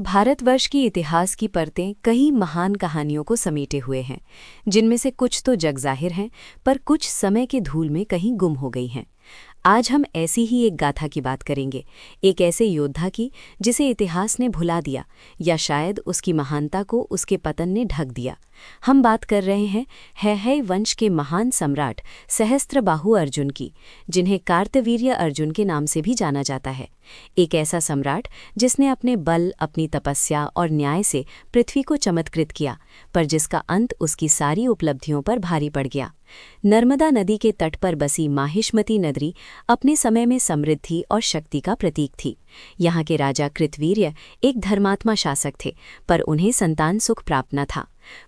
भारतवर्ष की इतिहास की परतें कई महान कहानियों को समेटे हुए हैं, जिनमें से कुछ तो जगजाहिर हैं, पर कुछ समय के धूल में कहीं गुम हो गई हैं। आज हम ऐसी ही एक गाथा की बात करेंगे, एक ऐसे योद्धा की जिसे इतिहास ने भुला दिया, या शायद उसकी महानता को उसके पतन ने ढक दिया। हम बात कर रहे हैं हैहय वंश के महान सम्राट सहस्त्रबाहु अर्जुन की, जिन्हें कार्तवीर्य अर्जुन के नाम से भी जाना जाता है। एक ऐसा सम्राट जिसने अपने बल, अपनी तपस्या और न्याय से पृथ्वी को चमत्कृत किया, पर जिसका अंत उसकी सारी उपलब्धियों पर भारी पड़ गया। नर्मदा नदी के तट पर बसी माहिष्मती नगरी अपने समय में समृद्धि और शक्ति का प्रतीक थी। यहाँ के राजा कृतवीर्य एक धर्मात्मा शासक थे, पर उन्हें संतान सुख प्राप्त न था।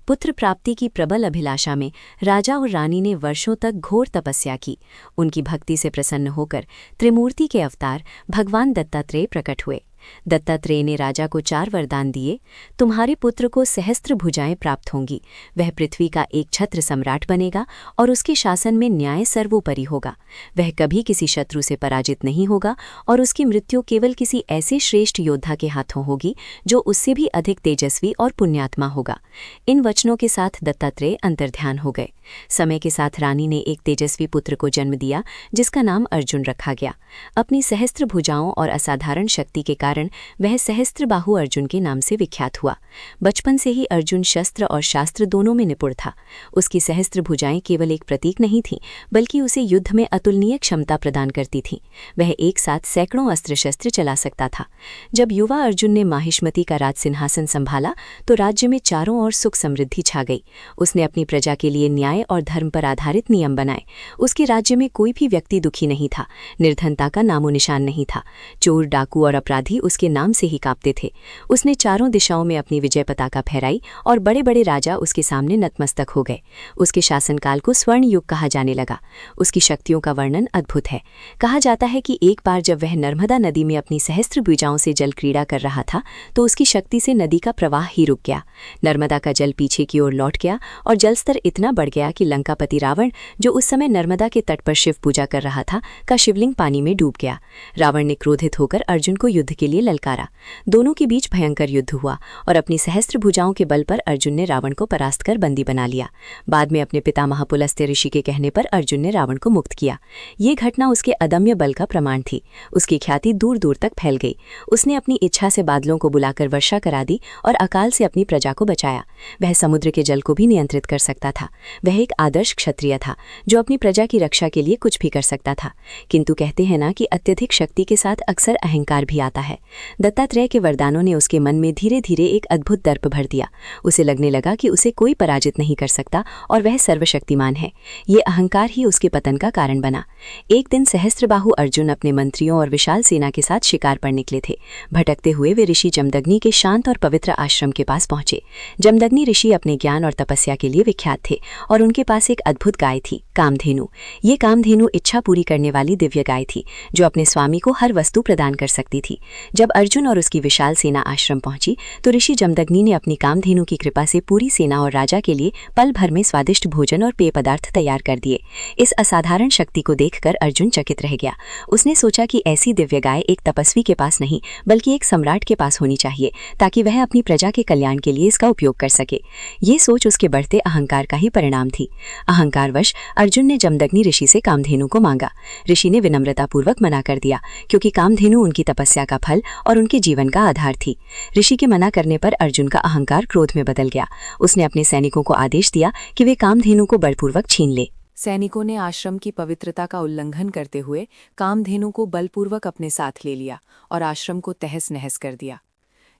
पुत्र प्राप्ति की प्रबल अभिलाषा में राजा और रानी ने वर्षों तक घोर तपस्या की। उनकी भक्ति से प्रसन्न होकर त्रिमूर्ति के अवतार भगवान दत्तात्रेय प्रकट हुए। दत्तात्रेय ने राजा को 4 वरदान दिए। तुम्हारे पुत्र को सहस्त्र भुजाएं प्राप्त होंगी, वह पृथ्वी का एक छत्र सम्राट बनेगा और उसके शासन में न्याय सर्वोपरि होगा। वह कभी किसी शत्रु से पराजित नहीं होगा और उसकी मृत्यु केवल किसी ऐसे श्रेष्ठ योद्धा के हाथों होगी जो उससे भी अधिक तेजस्वी और पुण्यात्मा होगा। इन वचनों के साथ दत्तात्रेय अंतर्ध्यान हो गए। समय के साथ रानी ने एक तेजस्वी पुत्र को जन्म दिया, जिसका नाम अर्जुन रखा गया। अपनी सहस्त्र भुजाओं और असाधारण शक्ति के कारण वह सहस्त्रबाहु अर्जुन के नाम से विख्यात हुआ। बचपन से ही अर्जुन शस्त्र और शास्त्र दोनों में निपुण था। उसकी सहस्त्र भुजाएं केवल एक प्रतीक नहीं थीं, बल्कि उसे युद्ध में अतुलनीय क्षमता प्रदान करती थीं। वह एक साथ सैकड़ों अस्त्र शस्त्र चला सकता था। जब युवा अर्जुन ने माहिष्मती का राज सिंहासन संभाला तो राज्य में चारों ओर सुख समृद्धि छा गई। उसने अपनी प्रजा के लिए न्याय और धर्म पर आधारित नियम बनाए। उसके राज्य में कोई भी व्यक्ति दुखी नहीं था, निर्धनता का नामो निशान नहीं था। चोर, डाकू और अपराधी उसके नाम से ही कांपते थे। उसने चारों दिशाओं में अपनी विजय पताका फहराई और बड़े बड़े राजा उसके सामने नतमस्तक हो गए। उसके शासनकाल को स्वर्ण युग कहा जाने लगा। उसकी शक्तियों का वर्णन अद्भुत है। कहा जाता है कि एक बार जब वह नर्मदा नदी में अपनी सहस्त्र भुजाओं से जल क्रीड़ा कर रहा था तो उसकी शक्ति से नदी का प्रवाह ही रुक गया। नर्मदा का जल पीछे की ओर लौट गया और जलस्तर इतना बढ़ गया कि लंकापति रावण, जो उस समय नर्मदा के तट पर शिव पूजा कर रहा था, का शिवलिंग पानी में डूब गया। रावण ने क्रोधित होकर अर्जुन को युद्ध के लिए ललकारा। दोनों के बीच भयंकर युद्ध हुआ और अपनी सहस्त्र भुजाओं के बल पर अर्जुन ने रावण को परास्त कर बंदी बना लिया। बाद में अपने पिता महापुलस्त्य ऋषि के कहने पर अर्जुन ने रावण को मुक्त किया। ये घटना उसके अदम्य बल का प्रमाण थी। उसकी ख्याति दूर दूर तक फैल गई। उसने अपनी इच्छा से बादलों को बुलाकर वर्षा करा दी और अकाल से अपनी प्रजा को बचाया। वह समुद्र के जल को भी नियंत्रित कर सकता था। वह एक आदर्श क्षत्रिय था जो अपनी प्रजा की रक्षा के लिए कुछ भी कर सकता था। किंतु कहते हैं ना कि अत्यधिक शक्ति के साथ अक्सर अहंकार भी आता है। दत्तात्रेय के वरदानों ने उसके मन में धीरे धीरे एक अद्भुत दर्प भर दिया। उसे लगने लगा कि उसे कोई पराजित नहीं कर सकता और वह सर्वशक्तिमान है। ये अहंकार ही उसके पतन का कारण बना। एक दिन सहस्त्रबाहु अर्जुन अपने मंत्रियों और विशाल सेना के साथ शिकार पर निकले थे। भटकते हुए वे ऋषि जमदग्नि के शांत और पवित्र आश्रम के पास पहुंचे। जमदग्नि ऋषि अपने ज्ञान और तपस्या के लिए विख्यात थे और उनके पास एक अद्भुत गाय थी, कामधेनु। ये कामधेनु इच्छा पूरी करने वाली दिव्य गाय थी जो अपने स्वामी को हर वस्तु प्रदान कर सकती थी। जब अर्जुन और उसकी विशाल सेना आश्रम पहुंची तो ऋषि जमदग्नि ने अपनी कामधेनु की कृपा से पूरी सेना और राजा के लिए पल भर में स्वादिष्ट भोजन और पेय पदार्थ तैयार कर दिए। इस असाधारण शक्ति को देखकर अर्जुन चकित रह गया। उसने सोचा कि ऐसी दिव्य गाय एक तपस्वी के पास नहीं बल्कि एक सम्राट के पास होनी चाहिए, ताकि वह अपनी प्रजा के कल्याण के लिए इसका उपयोग कर सके। ये सोच उसके बढ़ते अहंकार का ही परिणाम थी। अहंकारवश अर्जुन ने जमदग्नि ऋषि से कामधेनु को मांगा। ऋषि ने विनम्रतापूर्वक मना कर दिया, क्योंकि कामधेनु उनकी तपस्या का फल और उनके जीवन का आधार थी। ऋषि के मना करने पर अर्जुन का अहंकार क्रोध में बदल गया। उसने अपने सैनिकों को आदेश दिया कि वे कामधेनु को बलपूर्वक छीन ले। सैनिकों ने आश्रम की पवित्रता का उल्लंघन करते हुए कामधेनु को बलपूर्वक अपने साथ ले लिया और आश्रम को तहस नहस कर दिया।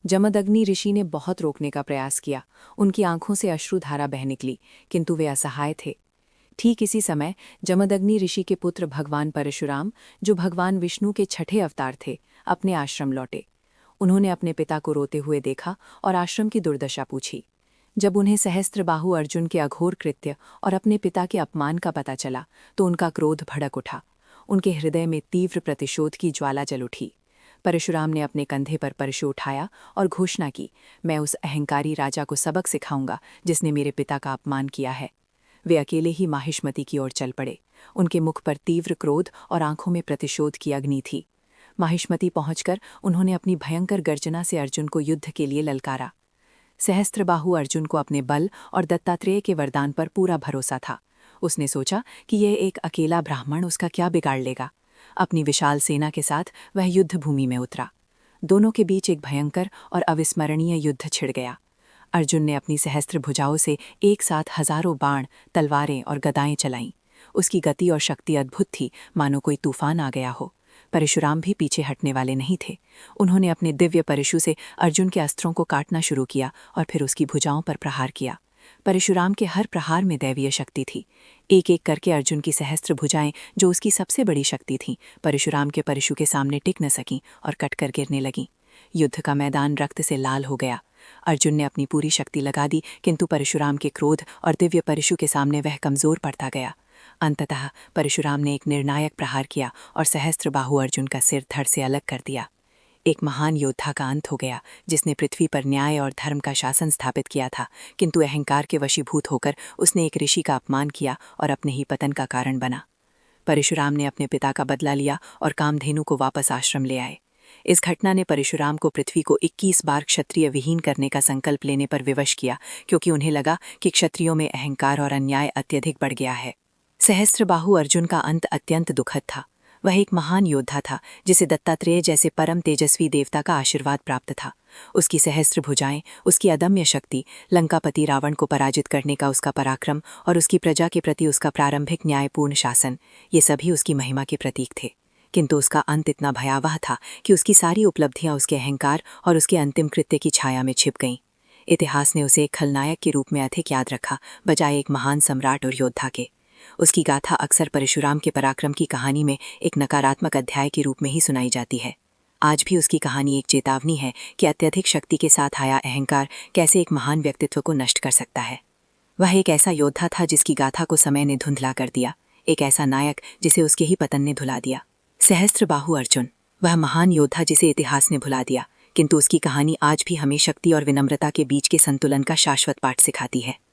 जमदग्नि ऋषि ने बहुत रोकने का प्रयास किया। उनकी आंखों से अश्रुधारा बह निकली, किंतु वे असहाय थे। ठीक इसी समय जमदग्नि ऋषि के पुत्र भगवान परशुराम, जो भगवान विष्णु के छठे अवतार थे, अपने आश्रम लौटे। उन्होंने अपने पिता को रोते हुए देखा और आश्रम की दुर्दशा पूछी। जब उन्हें सहस्त्रबाहु अर्जुन के अघोर कृत्य और अपने पिता के अपमान का पता चला तो उनका क्रोध भड़क उठा। उनके हृदय में तीव्र प्रतिशोध की ज्वाला जल उठी। परशुराम ने अपने कंधे पर परशु उठाया और घोषणा की, मैं उस अहंकारी राजा को सबक सिखाऊंगा जिसने मेरे पिता का अपमान किया है। वे अकेले ही माहिष्मती की ओर चल पड़े। उनके मुख पर तीव्र क्रोध और आंखों में प्रतिशोध की अग्नि थी। माहिष्मती पहुंचकर उन्होंने अपनी भयंकर गर्जना से अर्जुन को युद्ध के लिए ललकारा। सहस्त्रबाहु अर्जुन को अपने बल और दत्तात्रेय के वरदान पर पूरा भरोसा था। उसने सोचा कि यह एक अकेला ब्राह्मण उसका क्या बिगाड़ लेगा। अपनी विशाल सेना के साथ वह युद्ध भूमि में उतरा। दोनों के बीच एक भयंकर और अविस्मरणीय युद्ध छिड़ गया। अर्जुन ने अपनी सहस्त्र भुजाओं से एक साथ हजारों बाण, तलवारें और गदाएं चलाईं। उसकी गति और शक्ति अद्भुत थी, मानो कोई तूफान आ गया हो। परशुराम भी पीछे हटने वाले नहीं थे। उन्होंने अपने दिव्य परशु से अर्जुन के अस्त्रों को काटना शुरू किया और फिर उसकी भुजाओं पर प्रहार किया। परशुराम के हर प्रहार में दैवीय शक्ति थी। एक एक करके अर्जुन की सहस्त्र भुजाएं, जो उसकी सबसे बड़ी शक्ति थीं, परशुराम के परशु के सामने टिक न सकीं और कटकर गिरने लगीं। युद्ध का मैदान रक्त से लाल हो गया। अर्जुन ने अपनी पूरी शक्ति लगा दी, किंतु परशुराम के क्रोध और दिव्य परशु के सामने वह कमजोर पड़ता गया। अंततः परशुराम ने एक निर्णायक प्रहार किया और सहस्त्रबाहु अर्जुन का सिर धड़ से अलग कर दिया। एक महान योद्धा का अंत हो गया, जिसने पृथ्वी पर न्याय और धर्म का शासन स्थापित किया था, किंतु अहंकार के वशीभूत होकर उसने एक ऋषि का अपमान किया और अपने ही पतन का कारण बना। परशुराम ने अपने पिता का बदला लिया और कामधेनु को वापस आश्रम ले आए। इस घटना ने परशुराम को पृथ्वी को 21 बार क्षत्रिय विहीन करने का संकल्प लेने पर विवश किया, क्योंकि उन्हें लगा कि क्षत्रियों में अहंकार और अन्याय अत्यधिक बढ़ गया है। सहस्त्रबाहु अर्जुन का अंत अत्यंत दुखद था। वह एक महान योद्धा था, जिसे दत्तात्रेय जैसे परम तेजस्वी देवता का आशीर्वाद प्राप्त था। उसकी सहस्त्र भुजाएं, उसकी अदम्य शक्ति, लंकापति रावण को पराजित करने का उसका पराक्रम और उसकी प्रजा के प्रति उसका प्रारंभिक न्यायपूर्ण शासन, ये सभी उसकी महिमा के प्रतीक थे। किंतु उसका अंत इतना भयावह था कि उसकी सारी उपलब्धियां उसके अहंकार और उसके अंतिम कृत्य की छाया में छिप गईं। इतिहास ने उसे एक खलनायक के रूप में अधिक याद रखा, बजाय एक महान सम्राट और योद्धा के। उसकी गाथा अक्सर परशुराम के पराक्रम की कहानी में एक नकारात्मक अध्याय के रूप में ही सुनाई जाती है। आज भी उसकी कहानी एक चेतावनी है कि अत्यधिक शक्ति के साथ आया अहंकार कैसे एक महान व्यक्तित्व को नष्ट कर सकता है। वह एक ऐसा योद्धा था जिसकी गाथा को समय ने धुंधला कर दिया, एक ऐसा नायक जिसे उसके ही पतन ने धुला दिया। सहस्त्रबाहु अर्जुन, वह महान योद्धा जिसे इतिहास ने भुला दिया, किंतु उसकी कहानी आज भी हमें शक्ति और विनम्रता के बीच के संतुलन का शाश्वत पाठ सिखाती है।